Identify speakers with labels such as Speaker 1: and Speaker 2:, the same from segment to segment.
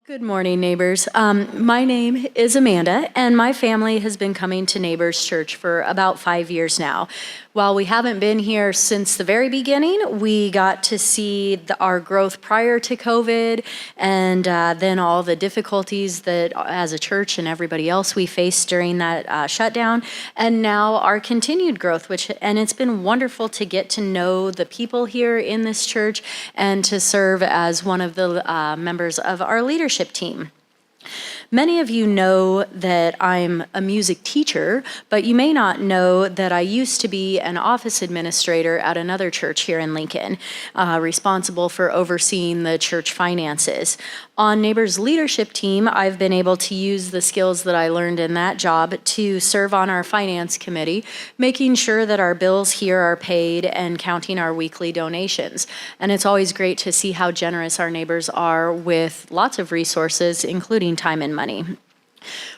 Speaker 1: Good morning, neighbors. My name is Amanda, and my family has been coming to Neighbors Church for about 5 years now. While we haven't been here since the very beginning, we got to see our growth prior to COVID, and then all the difficulties that as a church and everybody else we faced during that shutdown, and now our continued growth, and it's been wonderful to get to know the people here in this church and to serve as one of the members of our leadership team. Many of you know that I'm a music teacher, but you may not know that I used to be an office administrator at another church here in Lincoln, responsible for overseeing the church finances. On Neighbors leadership team, I've been able to use the skills that I learned in that job to serve on our finance committee, making sure that our bills here are paid and counting our weekly donations. And it's always great to see how generous our neighbors are with lots of resources, including time and money.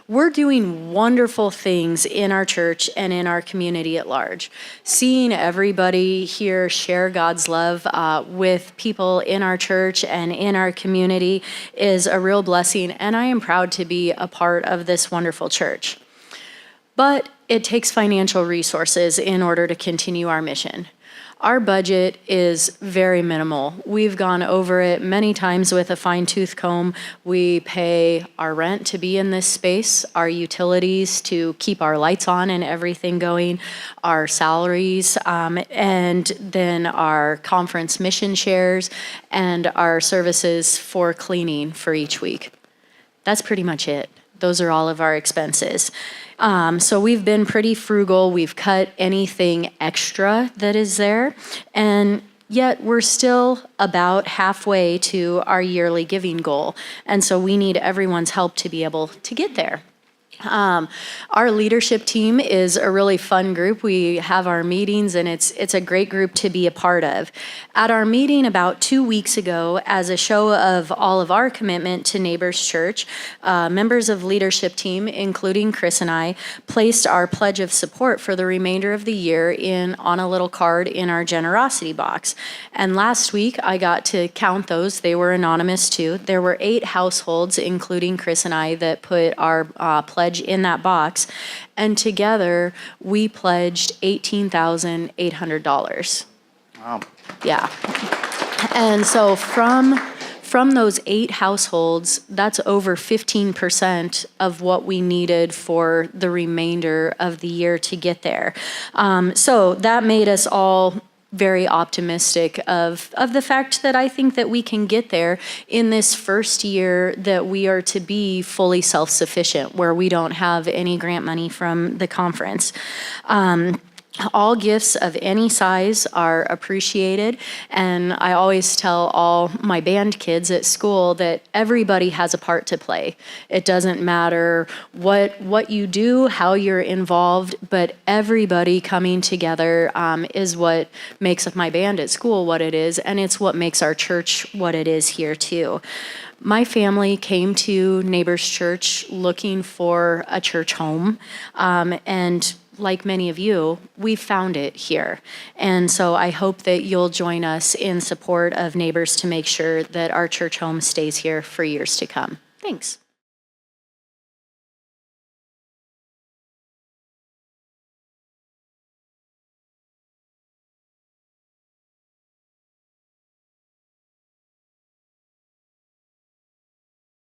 Speaker 1: We're doing wonderful things in our church and in our community at large. Seeing everybody here share God's love with people in our church and in our community is a real blessing, and I am proud to be a part of this wonderful church. But it takes financial resources in order to continue our mission. Our budget is very minimal. We've gone over it many times with a fine-tooth comb. We pay our rent to be in this space, our utilities to keep our lights on and everything going, our salaries, and then our conference mission shares, and our services for cleaning for each week. That's pretty much it. Those are all of our expenses. So we've been pretty frugal. We've cut anything extra that is there, and yet we're still about halfway to our yearly giving goal. And so we need everyone's help to be able to get there. Our leadership team is a really fun group. We have our meetings, and it's a great group to be a part of. At our meeting about 2 weeks ago, as a show of all of our commitment to Neighbors Church, members of leadership team, including Chris and I, placed our pledge of support for the remainder of the year on a little card in our generosity box. And last week, I got to count those. They were anonymous too. There were 8 households, including Chris and I, that put our pledge in that box, and together we pledged $18,800.
Speaker 2: Wow.
Speaker 1: Yeah. And so from those 8 households, that's over 15% of what we needed for the remainder of the year to get there. So that made us all very optimistic of the fact that I think that we can get there in this first year that we are to be fully self-sufficient, where we don't have any grant money from the conference. All gifts of any size are appreciated, and I always tell all my band kids at school that everybody has a part to play. It doesn't matter what you do, how you're involved, but everybody coming together is what makes my band at school what it is, and it's what makes our church what it is here too. My family came to Neighbors Church looking for a church home, and like many of you, we found it here. And so I hope that you'll join us in support of Neighbors to make sure that our church home stays here for years to come. Thanks.